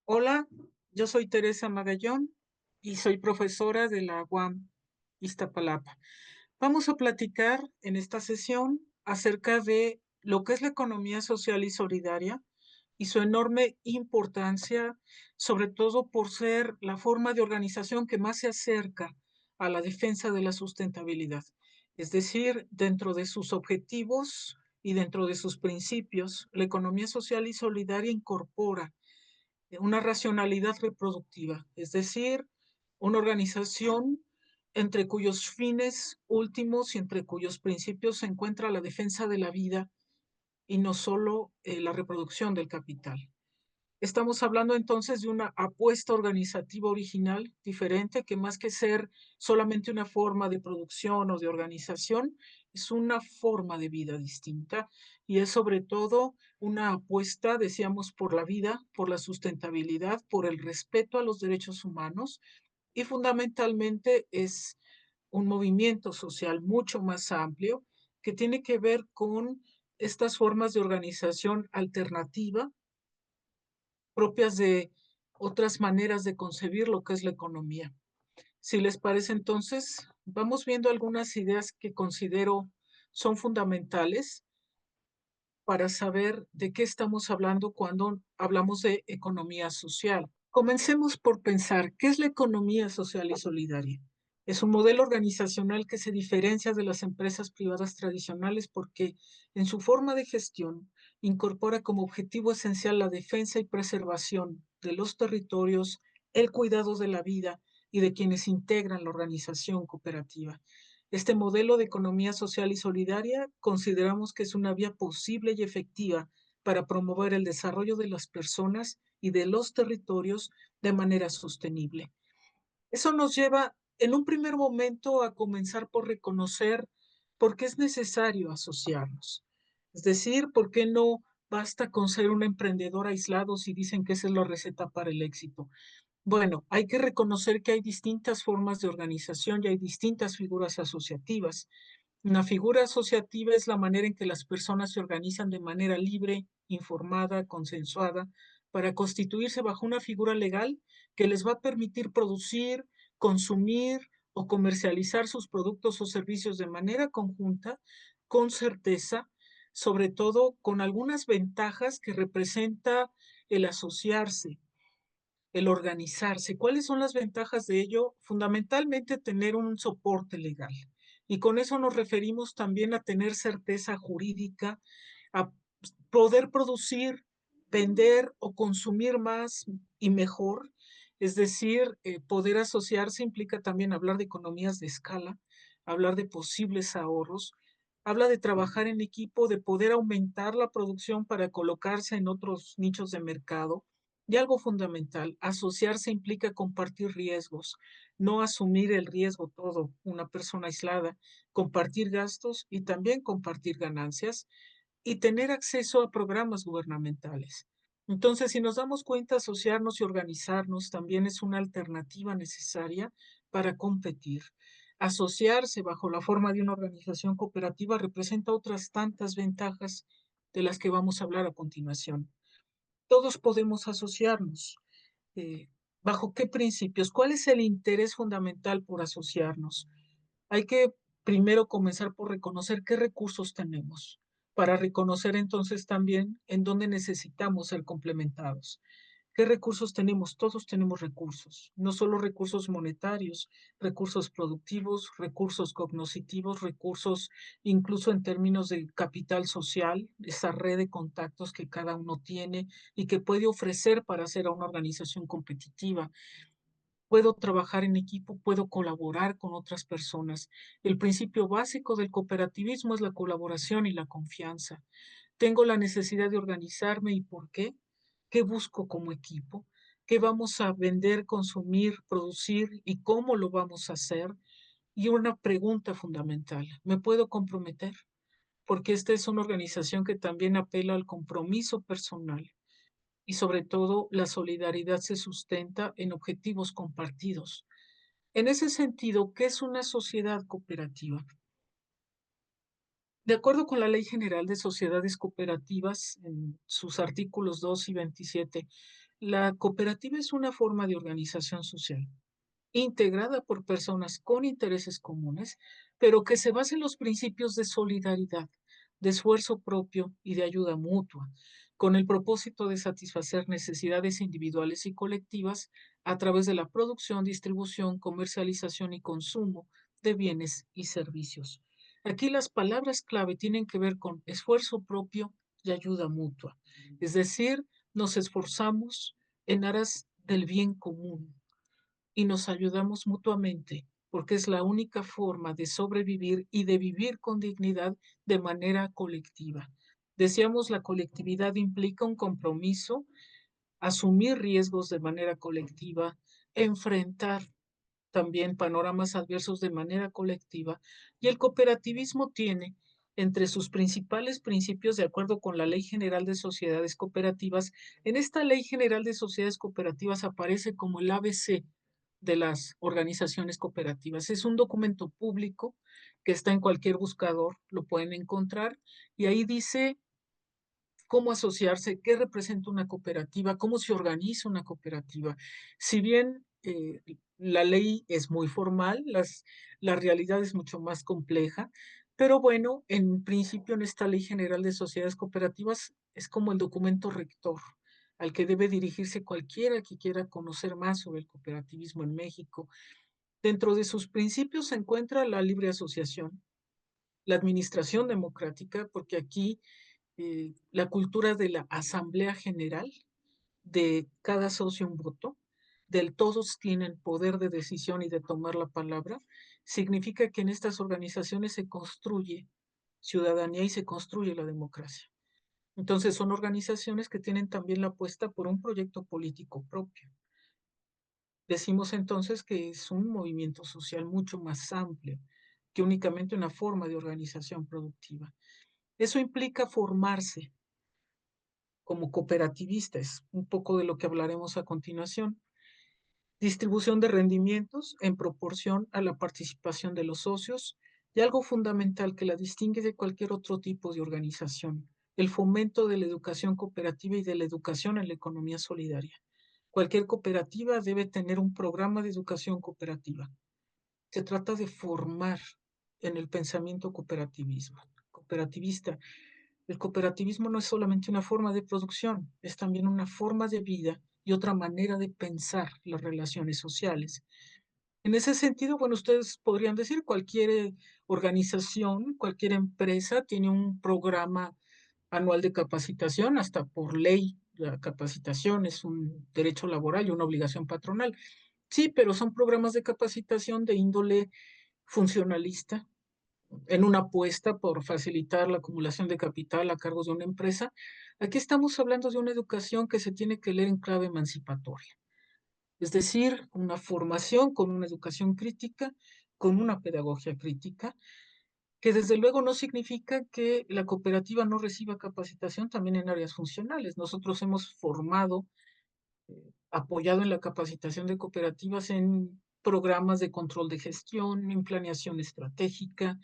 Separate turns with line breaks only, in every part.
Hola, yo soy Teresa Magallón y soy profesora de la UAM Iztapalapa. Vamos a platicar en esta sesión acerca de lo que es la economía social y solidaria y su enorme importancia, sobre todo por ser la forma de organización que más se acerca a la defensa de la sustentabilidad. Es decir, dentro de sus objetivos y dentro de sus principios, la economía social y solidaria incorpora una racionalidad reproductiva, es decir, una organización entre cuyos fines últimos y entre cuyos principios se encuentra la defensa de la vida y no solo la reproducción del capital. Estamos hablando entonces de una apuesta organizativa original, diferente, que más que ser solamente una forma de producción o de organización, es una forma de vida distinta y es sobre todo una apuesta, decíamos, por la vida, por la sustentabilidad, por el respeto a los derechos humanos y fundamentalmente es un movimiento social mucho más amplio que tiene que ver con estas formas de organización alternativa propias de otras maneras de concebir lo que es la economía. Si les parece, entonces, vamos viendo algunas ideas que considero son fundamentales para saber de qué estamos hablando cuando hablamos de economía social. Comencemos por pensar, ¿qué es la economía social y solidaria? Es un modelo organizacional que se diferencia de las empresas privadas tradicionales porque en su forma de gestión incorpora como objetivo esencial la defensa y preservación de los territorios, el cuidado de la vida y de quienes integran la organización cooperativa. Este modelo de economía social y solidaria consideramos que es una vía posible y efectiva para promover el desarrollo de las personas y de los territorios de manera sostenible. Eso nos lleva en un primer momento a comenzar por reconocer por qué es necesario asociarnos. Es decir, por qué no basta con ser un emprendedor aislado si dicen que esa es la receta para el éxito. Bueno, hay que reconocer que hay distintas formas de organización y hay distintas figuras asociativas. Una figura asociativa es la manera en que las personas se organizan de manera libre, informada, consensuada, para constituirse bajo una figura legal que les va a permitir producir, consumir o comercializar sus productos o servicios de manera conjunta, con certeza, sobre todo con algunas ventajas que representa el asociarse, el organizarse. ¿Cuáles son las ventajas de ello? Fundamentalmente tener un soporte legal. Y con eso nos referimos también a tener certeza jurídica, a poder producir, vender o consumir más y mejor. Es decir, poder asociarse implica también hablar de economías de escala, hablar de posibles ahorros, habla de trabajar en equipo, de poder aumentar la producción para colocarse en otros nichos de mercado. Y algo fundamental, asociarse implica compartir riesgos, no asumir el riesgo todo, una persona aislada, compartir gastos y también compartir ganancias y tener acceso a programas gubernamentales. Entonces, si nos damos cuenta, asociarnos y organizarnos también es una alternativa necesaria para competir. Asociarse bajo la forma de una organización cooperativa representa otras tantas ventajas de las que vamos a hablar a continuación. Todos podemos asociarnos. Eh, ¿Bajo qué principios? ¿Cuál es el interés fundamental por asociarnos? Hay que primero comenzar por reconocer qué recursos tenemos, para reconocer entonces también en dónde necesitamos ser complementados. ¿Qué recursos tenemos? Todos tenemos recursos, no solo recursos monetarios, recursos productivos, recursos cognitivos, recursos incluso en términos de capital social, esa red de contactos que cada uno tiene y que puede ofrecer para hacer a una organización competitiva. Puedo trabajar en equipo, puedo colaborar con otras personas. El principio básico del cooperativismo es la colaboración y la confianza. Tengo la necesidad de organizarme y ¿por qué? ¿Qué busco como equipo? ¿Qué vamos a vender, consumir, producir y cómo lo vamos a hacer? Y una pregunta fundamental, ¿me puedo comprometer? Porque esta es una organización que también apela al compromiso personal y sobre todo la solidaridad se sustenta en objetivos compartidos. En ese sentido, ¿qué es una sociedad cooperativa? De acuerdo con la Ley General de Sociedades Cooperativas, en sus artículos 2 y 27, La cooperativa es una forma de organización social integrada por personas con intereses comunes, pero que se basa en los principios de solidaridad, de esfuerzo propio y de ayuda mutua, con el propósito de satisfacer necesidades individuales y colectivas a través de la producción, distribución, comercialización y consumo de bienes y servicios. Aquí las palabras clave tienen que ver con esfuerzo propio y ayuda mutua, es decir, nos esforzamos en aras del bien común y nos ayudamos mutuamente, porque es la única forma de sobrevivir y de vivir con dignidad de manera colectiva. Decíamos, la colectividad implica un compromiso, asumir riesgos de manera colectiva, enfrentar también panoramas adversos de manera colectiva, y el cooperativismo tiene entre sus principales principios, de acuerdo con la Ley General de Sociedades Cooperativas, en esta Ley General de Sociedades Cooperativas aparece como el ABC de las organizaciones cooperativas. Es un documento público que está en cualquier buscador, lo pueden encontrar, y ahí dice cómo asociarse, qué representa una cooperativa, cómo se organiza una cooperativa. Si bien la ley es muy formal, la realidad es mucho más compleja, pero bueno, en principio en esta Ley General de Sociedades Cooperativas es como el documento rector al que debe dirigirse cualquiera que quiera conocer más sobre el cooperativismo en México. Dentro de sus principios se encuentra la libre asociación, la administración democrática, porque aquí la cultura de la asamblea general, de cada socio un voto, del todos tienen poder de decisión y de tomar la palabra, significa que en estas organizaciones se construye ciudadanía y se construye la democracia. Entonces son organizaciones que tienen también la apuesta por un proyecto político propio. Decimos entonces que es un movimiento social mucho más amplio que únicamente una forma de organización productiva. Eso implica formarse como cooperativista, es un poco de lo que hablaremos a continuación. Distribución de rendimientos en proporción a la participación de los socios y algo fundamental que la distingue de cualquier otro tipo de organización, el fomento de la educación cooperativa y de la educación en la economía solidaria. Cualquier cooperativa debe tener un programa de educación cooperativa. Se trata de formar en el pensamiento cooperativista. El cooperativismo no es solamente una forma de producción, es también una forma de vida y otra manera de pensar las relaciones sociales. En ese sentido, bueno, ustedes podrían decir cualquier organización, cualquier empresa tiene un programa anual de capacitación, hasta por ley. La capacitación es un derecho laboral y una obligación patronal. Sí, pero son programas de capacitación de índole funcionalista, en una apuesta por facilitar la acumulación de capital a cargo de una empresa. Aquí estamos hablando de una educación que se tiene que leer en clave emancipatoria, es decir, una formación con una educación crítica, con una pedagogía crítica, que desde luego no significa que la cooperativa no reciba capacitación también en áreas funcionales. Nosotros hemos formado, apoyado en la capacitación de cooperativas en programas de control de gestión, en planeación estratégica,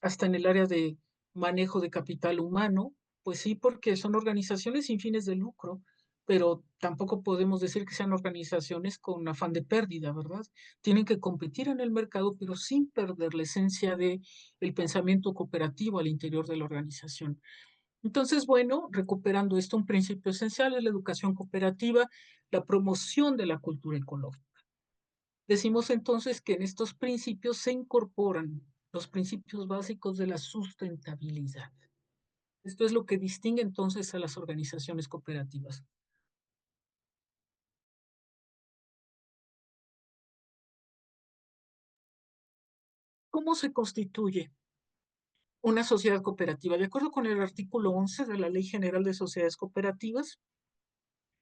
hasta en el área de manejo de capital humano, pues sí, porque son organizaciones sin fines de lucro, pero tampoco podemos decir que sean organizaciones con afán de pérdida, ¿verdad? Tienen que competir en el mercado, pero sin perder la esencia de el pensamiento cooperativo al interior de la organización. Entonces, bueno, recuperando esto, un principio esencial es la educación cooperativa, la promoción de la cultura ecológica. Decimos entonces que en estos principios se incorporan los principios básicos de la sustentabilidad. Esto es lo que distingue entonces a las organizaciones cooperativas. ¿Cómo se constituye una sociedad cooperativa? De acuerdo con el artículo 11 de la Ley General de Sociedades Cooperativas,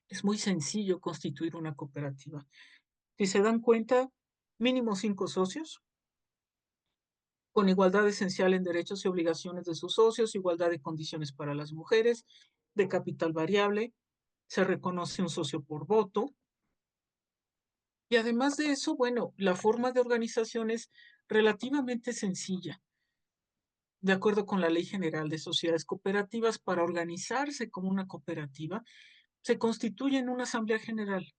es muy sencillo constituir una cooperativa. Si se dan cuenta, mínimo 5 socios, con igualdad esencial en derechos y obligaciones de sus socios, igualdad de condiciones para las mujeres, de capital variable, se reconoce un socio por voto. Y además de eso, bueno, la forma de organización es relativamente sencilla. De acuerdo con la Ley General de Sociedades Cooperativas, para organizarse como una cooperativa, se constituye en una asamblea general.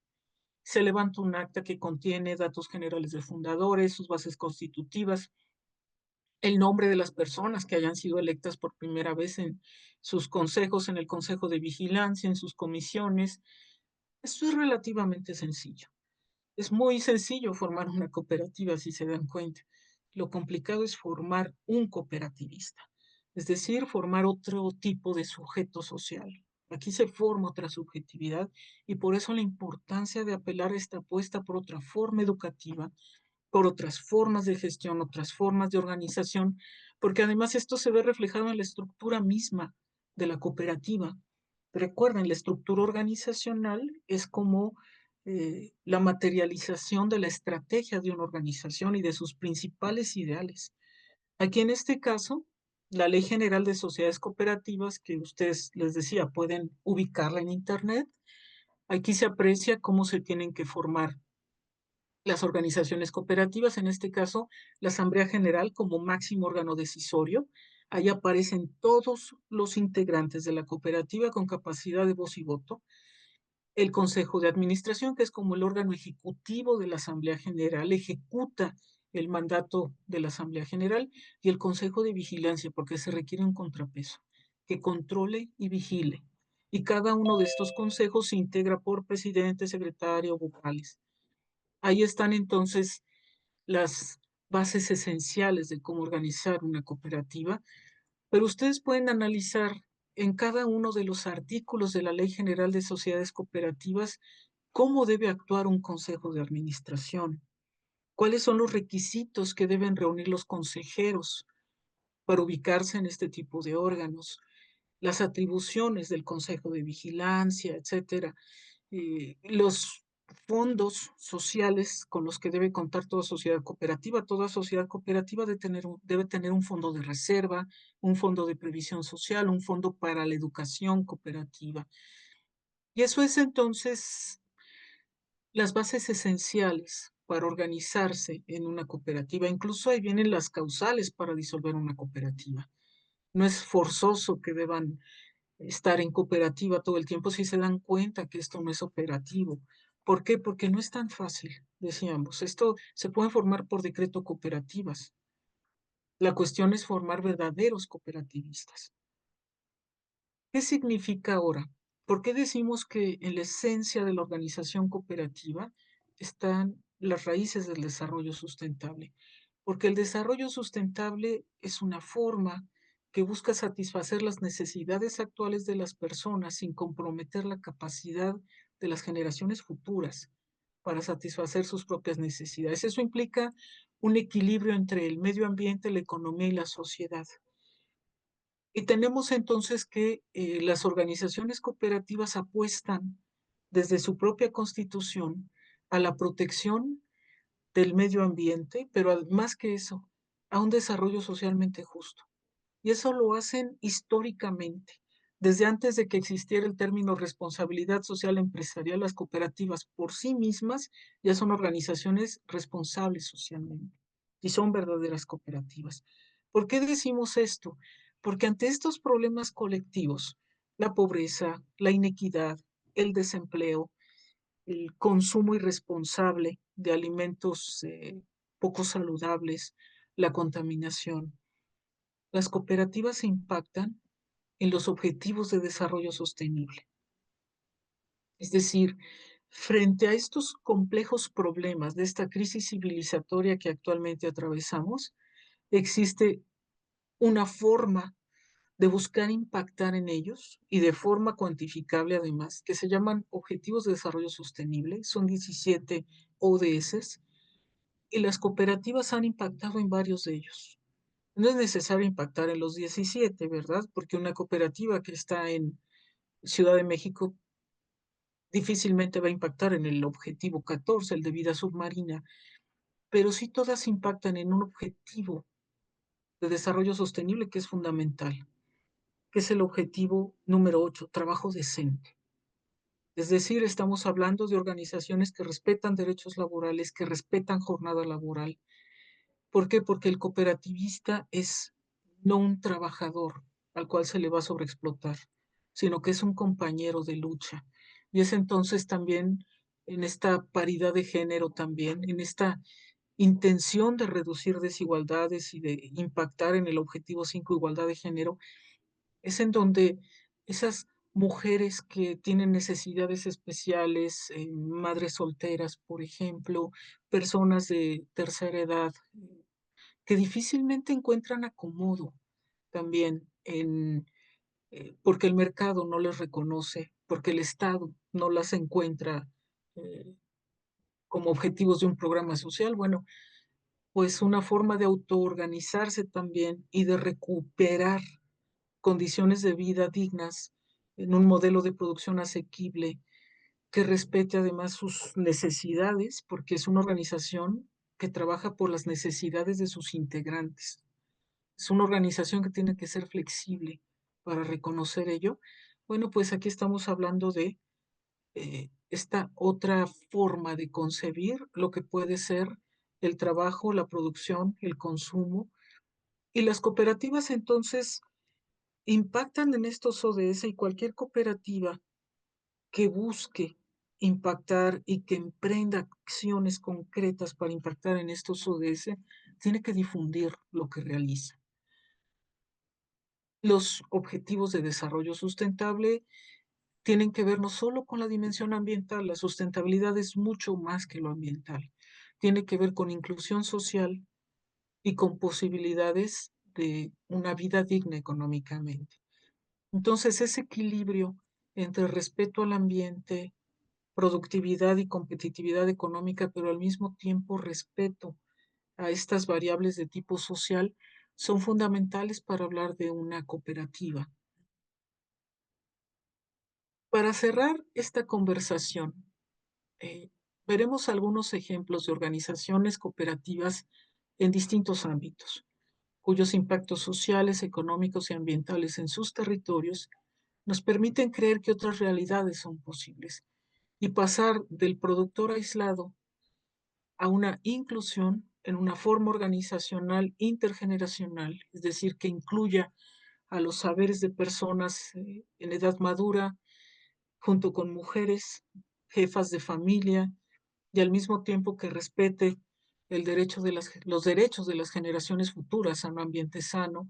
Se levanta un acta que contiene datos generales de fundadores, sus bases constitutivas, el nombre de las personas que hayan sido electas por primera vez en sus consejos, en el consejo de vigilancia, en sus comisiones. Esto es relativamente sencillo. Es muy sencillo formar una cooperativa, si se dan cuenta. Lo complicado es formar un cooperativista, es decir, formar otro tipo de sujeto social. Aquí se forma otra subjetividad y por eso la importancia de apelar a esta apuesta por otra forma educativa, por otras formas de gestión, otras formas de organización, porque además esto se ve reflejado en la estructura misma de la cooperativa. Recuerden, la estructura organizacional es como la materialización de la estrategia de una organización y de sus principales ideales. Aquí en este caso, la Ley General de Sociedades Cooperativas, que ustedes les decía, pueden ubicarla en Internet, aquí se aprecia cómo se tienen que formar las organizaciones cooperativas, en este caso la Asamblea General como máximo órgano decisorio. Ahí aparecen todos los integrantes de la cooperativa con capacidad de voz y voto. El Consejo de Administración, que es como el órgano ejecutivo de la Asamblea General, ejecuta el mandato de la Asamblea General, y el Consejo de Vigilancia, porque se requiere un contrapeso que controle y vigile. Y cada uno de estos consejos se integra por presidente, secretario, vocales. Ahí están entonces las bases esenciales de cómo organizar una cooperativa, pero ustedes pueden analizar en cada uno de los artículos de la Ley General de Sociedades Cooperativas cómo debe actuar un consejo de administración, cuáles son los requisitos que deben reunir los consejeros para ubicarse en este tipo de órganos, las atribuciones del Consejo de Vigilancia, etcétera, los fondos sociales con los que debe contar toda sociedad cooperativa. Toda sociedad cooperativa debe tener un fondo de reserva, un fondo de previsión social, un fondo para la educación cooperativa. Y eso es entonces las bases esenciales para organizarse en una cooperativa. Incluso ahí vienen las causales para disolver una cooperativa. No es forzoso que deban estar en cooperativa todo el tiempo si se dan cuenta que esto no es operativo. ¿Por qué? Porque no es tan fácil, decíamos. Esto se pueden formar por decreto cooperativas. La cuestión es formar verdaderos cooperativistas. ¿Qué significa ahora? ¿Por qué decimos que en la esencia de la organización cooperativa están las raíces del desarrollo sustentable? Porque el desarrollo sustentable es una forma que busca satisfacer las necesidades actuales de las personas sin comprometer la capacidad de las generaciones futuras para satisfacer sus propias necesidades. Eso implica un equilibrio entre el medio ambiente, la economía y la sociedad. Y tenemos entonces que las organizaciones cooperativas apuestan desde su propia constitución a la protección del medio ambiente, pero más que eso, a un desarrollo socialmente justo. Y eso lo hacen históricamente. Desde antes de que existiera el término responsabilidad social empresarial, las cooperativas por sí mismas ya son organizaciones responsables socialmente y son verdaderas cooperativas. ¿Por qué decimos esto? Porque ante estos problemas colectivos, la pobreza, la inequidad, el desempleo, el consumo irresponsable de alimentos poco saludables, la contaminación, las cooperativas se impactan en los objetivos de desarrollo sostenible. Es decir, frente a estos complejos problemas de esta crisis civilizatoria que actualmente atravesamos, existe una forma de buscar impactar en ellos y de forma cuantificable además, que se llaman Objetivos de Desarrollo Sostenible, son 17 ODS, y las cooperativas han impactado en varios de ellos. No es necesario impactar en los 17, ¿verdad? Porque una cooperativa que está en Ciudad de México difícilmente va a impactar en el objetivo 14, el de vida submarina, pero sí todas impactan en un objetivo de desarrollo sostenible que es fundamental, que es el objetivo número 8, trabajo decente. Es decir, estamos hablando de organizaciones que respetan derechos laborales, que respetan jornada laboral. ¿Por qué? Porque el cooperativista es no un trabajador al cual se le va a sobreexplotar, sino que es un compañero de lucha. Y es entonces también en esta paridad de género también, en esta intención de reducir desigualdades y de impactar en el objetivo 5 igualdad de género, es en donde esas mujeres que tienen necesidades especiales, madres solteras, por ejemplo, personas de tercera edad, que difícilmente encuentran acomodo también porque el mercado no les reconoce, porque el Estado no las encuentra eh, como objetivos de un programa social. Bueno, pues una forma de autoorganizarse también y de recuperar condiciones de vida dignas en un modelo de producción asequible que respete además sus necesidades, porque es una organización que trabaja por las necesidades de sus integrantes. Es una organización que tiene que ser flexible para reconocer ello. Bueno, pues aquí estamos hablando de esta otra forma de concebir lo que puede ser el trabajo, la producción, el consumo. Y las cooperativas entonces impactan en estos ODS y cualquier cooperativa que busque impactar y que emprenda acciones concretas para impactar en estos ODS, tiene que difundir lo que realiza. Los objetivos de desarrollo sustentable tienen que ver no solo con la dimensión ambiental, la sustentabilidad es mucho más que lo ambiental. Tiene que ver con inclusión social y con posibilidades de una vida digna económicamente. Entonces, ese equilibrio entre respeto al ambiente, productividad y competitividad económica, pero al mismo tiempo respeto a estas variables de tipo social, son fundamentales para hablar de una cooperativa. Para cerrar esta conversación, eh, veremos algunos ejemplos de organizaciones cooperativas en distintos ámbitos, cuyos impactos sociales, económicos y ambientales en sus territorios nos permiten creer que otras realidades son posibles y pasar del productor aislado a una inclusión en una forma organizacional intergeneracional, es decir, que incluya a los saberes de personas en edad madura, junto con mujeres, jefas de familia, y al mismo tiempo que respete los derechos de las generaciones futuras a un ambiente sano.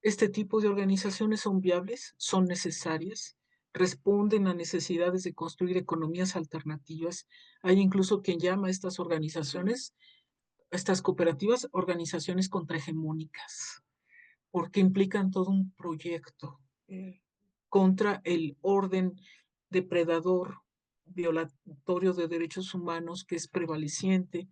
Este tipo de organizaciones son viables, son necesarias, responden a necesidades de construir economías alternativas. Hay incluso quien llama a estas organizaciones, a estas cooperativas, organizaciones contrahegemónicas, porque implican todo un proyecto contra el orden depredador, violatorio de derechos humanos que es prevaleciente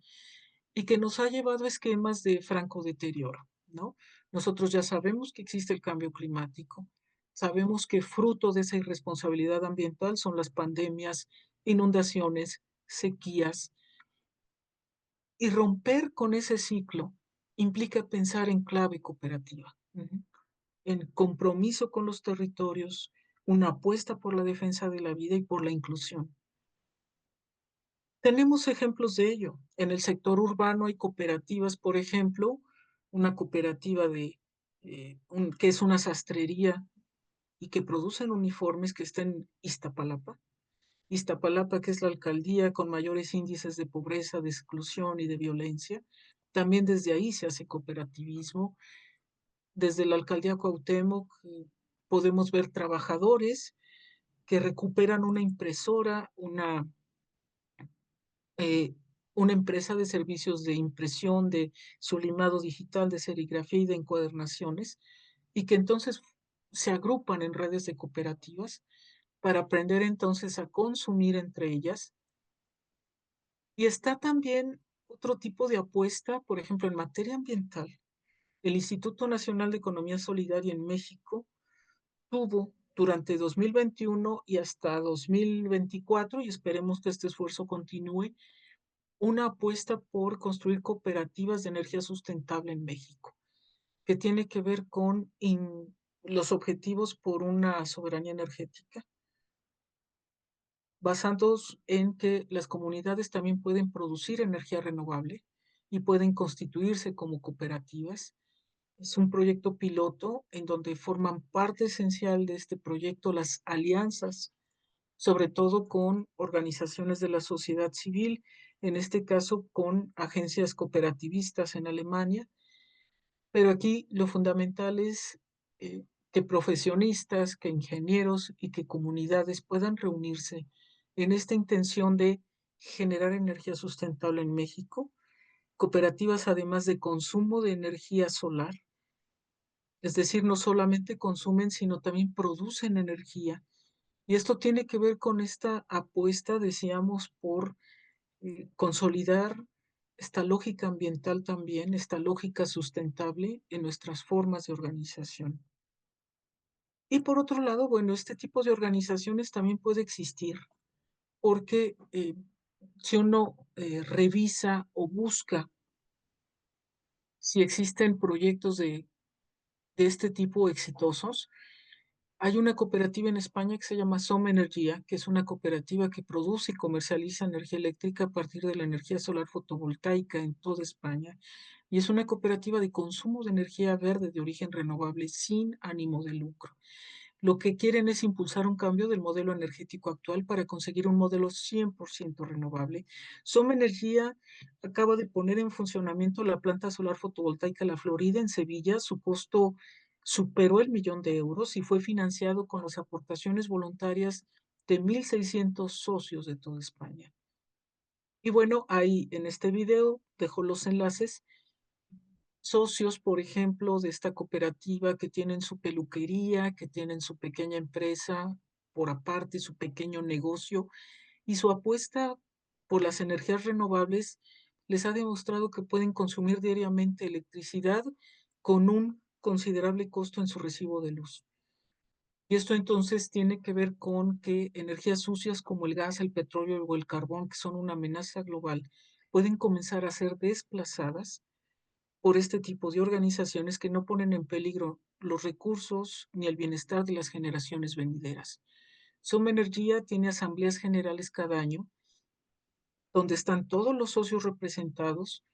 y que nos ha llevado a esquemas de franco deterioro, ¿no? Nosotros ya sabemos que existe el cambio climático, sabemos que fruto de esa irresponsabilidad ambiental son las pandemias, inundaciones, sequías, y romper con ese ciclo implica pensar en clave cooperativa, en compromiso con los territorios, una apuesta por la defensa de la vida y por la inclusión. Tenemos ejemplos de ello. En el sector urbano hay cooperativas, por ejemplo, una cooperativa que es una sastrería y que producen uniformes que está en Iztapalapa. Iztapalapa, que es la alcaldía con mayores índices de pobreza, de exclusión y de violencia. También desde ahí se hace cooperativismo. Desde la alcaldía Cuauhtémoc podemos ver trabajadores que recuperan una impresora, eh, una empresa de servicios de impresión, de sublimado digital, de serigrafía y de encuadernaciones, y que entonces se agrupan en redes de cooperativas para aprender entonces a consumir entre ellas. Y está también otro tipo de apuesta, por ejemplo, en materia ambiental. El Instituto Nacional de Economía Solidaria en México tuvo durante 2021 y hasta 2024, y esperemos que este esfuerzo continúe, una apuesta por construir cooperativas de energía sustentable en México, que tiene que ver con los objetivos por una soberanía energética, basados en que las comunidades también pueden producir energía renovable y pueden constituirse como cooperativas. Es un proyecto piloto en donde forman parte esencial de este proyecto las alianzas sobre todo con organizaciones de la sociedad civil, en este caso con agencias cooperativistas en Alemania, pero aquí lo fundamental es que profesionistas, que ingenieros y que comunidades puedan reunirse en esta intención de generar energía sustentable en México, cooperativas además de consumo de energía solar, es decir, no solamente consumen, sino también producen energía. Y esto tiene que ver con esta apuesta, decíamos, por consolidar esta lógica ambiental también, esta lógica sustentable en nuestras formas de organización. Y por otro lado, bueno, este tipo de organizaciones también puede existir porque si uno revisa o busca si existen proyectos de este tipo exitosos, hay una cooperativa en España que se llama Soma Energía, que es una cooperativa que produce y comercializa energía eléctrica a partir de la energía solar fotovoltaica en toda España. Y es una cooperativa de consumo de energía verde de origen renovable sin ánimo de lucro. Lo que quieren es impulsar un cambio del modelo energético actual para conseguir un modelo 100% renovable. Soma Energía acaba de poner en funcionamiento la planta solar fotovoltaica La Florida en Sevilla. Su costo superó el millón de euros y fue financiado con las aportaciones voluntarias de 1.600 socios de toda España. Y bueno, ahí en este video dejo los enlaces socios, por ejemplo, de esta cooperativa que tienen su peluquería, que tienen su pequeña empresa por aparte, su pequeño negocio, y su apuesta por las energías renovables les ha demostrado que pueden consumir diariamente electricidad con un considerable costo en su recibo de luz. Y esto entonces tiene que ver con que energías sucias como el gas, el petróleo o el carbón, que son una amenaza global, pueden comenzar a ser desplazadas por este tipo de organizaciones que no ponen en peligro los recursos ni el bienestar de las generaciones venideras. Suma Energía tiene asambleas generales cada año, donde están todos los socios representados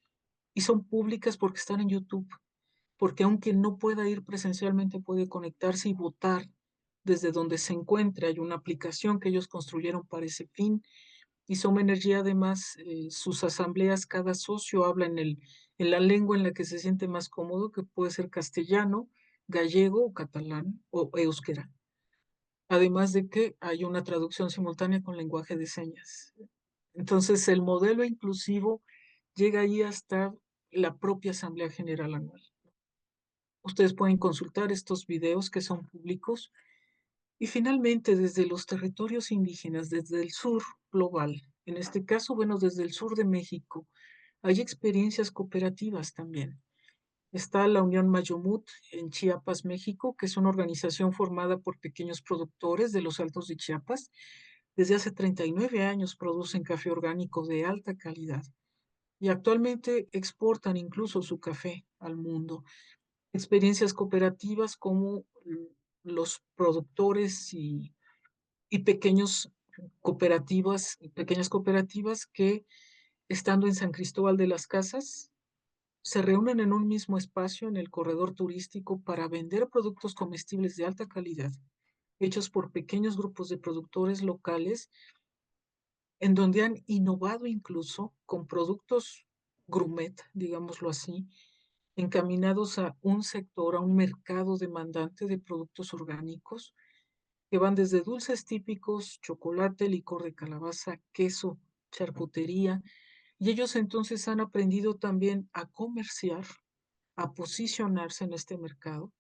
y son públicas porque están en YouTube, porque aunque no pueda ir presencialmente, puede conectarse y votar desde donde se encuentre. Hay una aplicación que ellos construyeron para ese fin y Soma Energía, además, sus asambleas, cada socio habla en la lengua en la que se siente más cómodo, que puede ser castellano, gallego o catalán o euskera. Además de que hay una traducción simultánea con lenguaje de señas. Entonces, el modelo inclusivo llega ahí hasta la propia Asamblea General Anual. Ustedes pueden consultar estos videos que son públicos. Y finalmente, desde los territorios indígenas, desde el sur global, en este caso, bueno, desde el sur de México, hay experiencias cooperativas también. Está la Unión Mayomut en Chiapas, México, que es una organización formada por pequeños productores de los Altos de Chiapas. Desde hace 39 años producen café orgánico de alta calidad y actualmente exportan incluso su café al mundo. Experiencias cooperativas como los productores y pequeñas cooperativas que, estando en San Cristóbal de las Casas, se reúnen en un mismo espacio en el corredor turístico para vender productos comestibles de alta calidad, hechos por pequeños grupos de productores locales, en donde han innovado incluso con productos gourmet, digámoslo así, encaminados a un sector, a un mercado demandante de productos orgánicos que van desde dulces típicos, chocolate, licor de calabaza, queso, charcutería, y ellos entonces han aprendido también a comerciar, a posicionarse en este mercado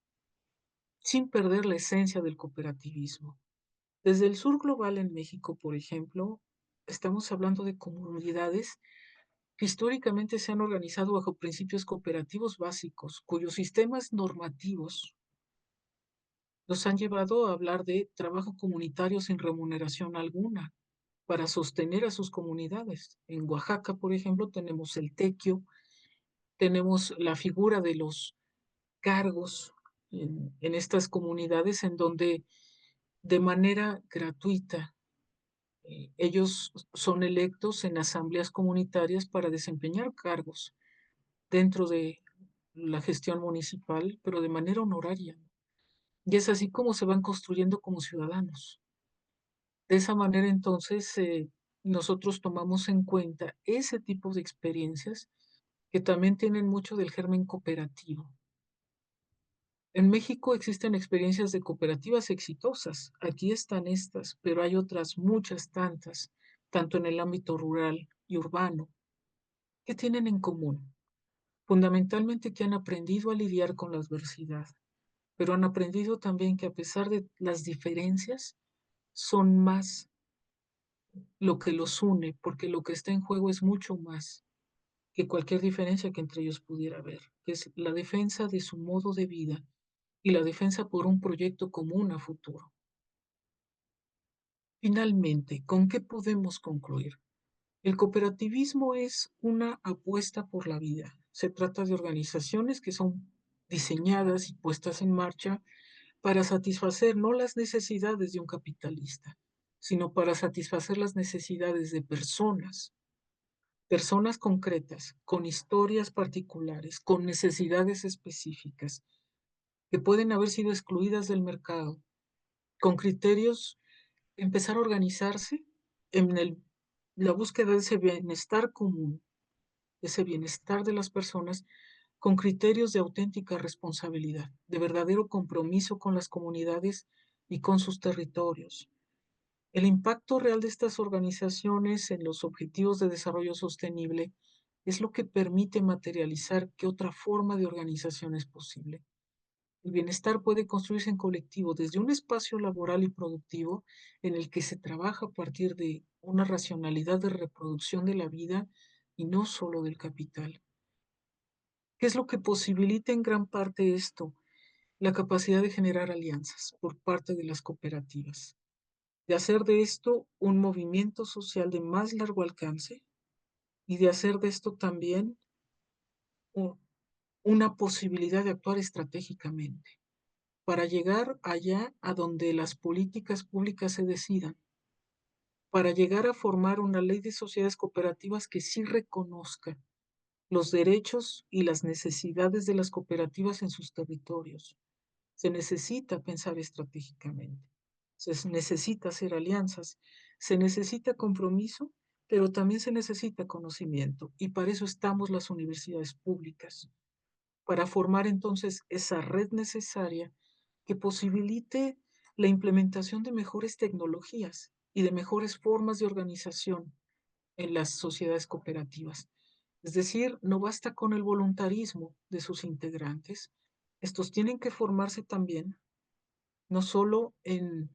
sin perder la esencia del cooperativismo. Desde el sur global en México, por ejemplo, estamos hablando de comunidades que históricamente se han organizado bajo principios cooperativos básicos, cuyos sistemas normativos los han llevado a hablar de trabajo comunitario sin remuneración alguna para sostener a sus comunidades. En Oaxaca, por ejemplo, tenemos el tequio, tenemos la figura de los cargos en estas comunidades en donde de manera gratuita ellos son electos en asambleas comunitarias para desempeñar cargos dentro de la gestión municipal, pero de manera honoraria. Y es así como se van construyendo como ciudadanos. De esa manera, entonces, nosotros tomamos en cuenta ese tipo de experiencias que también tienen mucho del germen cooperativo. En México existen experiencias de cooperativas exitosas. Aquí están estas, pero hay otras muchas tantas, tanto en el ámbito rural y urbano. ¿Qué tienen en común? Fundamentalmente que han aprendido a lidiar con la adversidad, pero han aprendido también que a pesar de las diferencias, son más lo que los une, porque lo que está en juego es mucho más que cualquier diferencia que entre ellos pudiera haber, que es la defensa de su modo de vida y la defensa por un proyecto común a futuro. Finalmente, ¿con qué podemos concluir? El cooperativismo es una apuesta por la vida. Se trata de organizaciones que son diseñadas y puestas en marcha para satisfacer no las necesidades de un capitalista, sino para satisfacer las necesidades de personas, personas concretas, con historias particulares, con necesidades específicas, que pueden haber sido excluidas del mercado, con criterios, empezar a organizarse en la búsqueda de ese bienestar común, ese bienestar de las personas, con criterios de auténtica responsabilidad, de verdadero compromiso con las comunidades y con sus territorios. El impacto real de estas organizaciones en los objetivos de desarrollo sostenible es lo que permite materializar qué otra forma de organización es posible. El bienestar puede construirse en colectivo desde un espacio laboral y productivo en el que se trabaja a partir de una racionalidad de reproducción de la vida y no solo del capital. ¿Qué es lo que posibilita en gran parte esto? La capacidad de generar alianzas por parte de las cooperativas, de hacer de esto un movimiento social de más largo alcance y de hacer de esto también una posibilidad de actuar estratégicamente para llegar allá a donde las políticas públicas se decidan, para llegar a formar una ley de sociedades cooperativas que sí reconozca los derechos y las necesidades de las cooperativas en sus territorios. Se necesita pensar estratégicamente, se necesita hacer alianzas, se necesita compromiso, pero también se necesita conocimiento y para eso estamos las universidades públicas, para formar entonces esa red necesaria que posibilite la implementación de mejores tecnologías y de mejores formas de organización en las sociedades cooperativas. Es decir, no basta con el voluntarismo de sus integrantes, estos tienen que formarse también, no solo en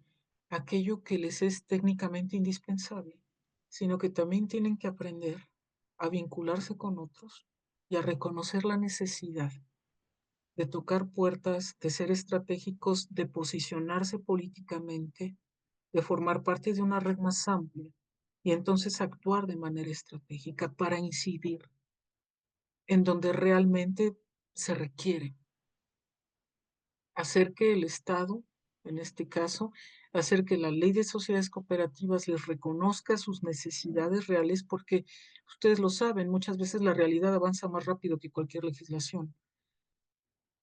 aquello que les es técnicamente indispensable, sino que también tienen que aprender a vincularse con otros y a reconocer la necesidad de tocar puertas, de ser estratégicos, de posicionarse políticamente, de formar parte de una red más amplia y entonces actuar de manera estratégica para incidir en donde realmente se requiere, hacer que el Estado, en este caso, hacer que la ley de sociedades cooperativas les reconozca sus necesidades reales, porque ustedes lo saben, muchas veces la realidad avanza más rápido que cualquier legislación.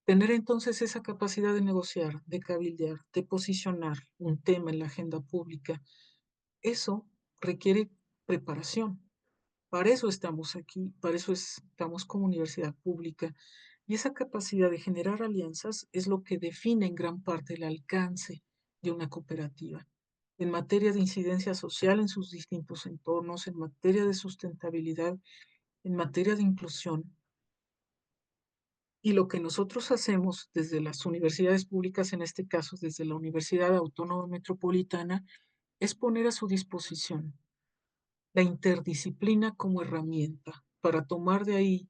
Tener entonces esa capacidad de negociar, de cabildear, de posicionar un tema en la agenda pública, eso requiere preparación. Para eso estamos aquí, para eso estamos como universidad pública. Y esa capacidad de generar alianzas es lo que define en gran parte el alcance de una cooperativa. En materia de incidencia social en sus distintos entornos, en materia de sustentabilidad, en materia de inclusión, y lo que nosotros hacemos desde las universidades públicas, en este caso desde la Universidad Autónoma Metropolitana, es poner a su disposición la interdisciplina como herramienta para tomar de ahí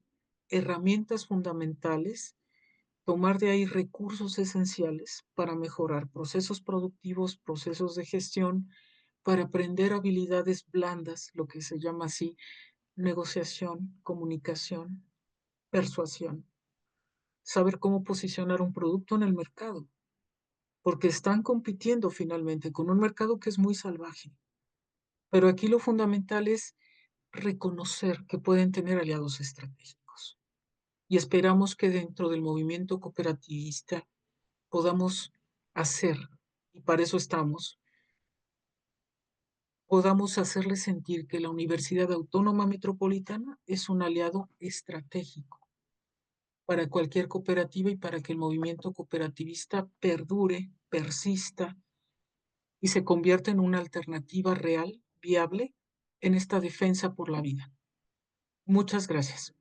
herramientas fundamentales, tomar de ahí recursos esenciales para mejorar procesos productivos, procesos de gestión, para aprender habilidades blandas, lo que se llama así, negociación, comunicación, persuasión, saber cómo posicionar un producto en el mercado, porque están compitiendo finalmente con un mercado que es muy salvaje. Pero aquí lo fundamental es reconocer que pueden tener aliados estratégicos. Y esperamos que dentro del movimiento cooperativista podamos hacer, y para eso estamos, podamos hacerles sentir que la Universidad Autónoma Metropolitana es un aliado estratégico para cualquier cooperativa y para que el movimiento cooperativista perdure, persista y se convierta en una alternativa real, viable, en esta defensa por la vida. Muchas gracias.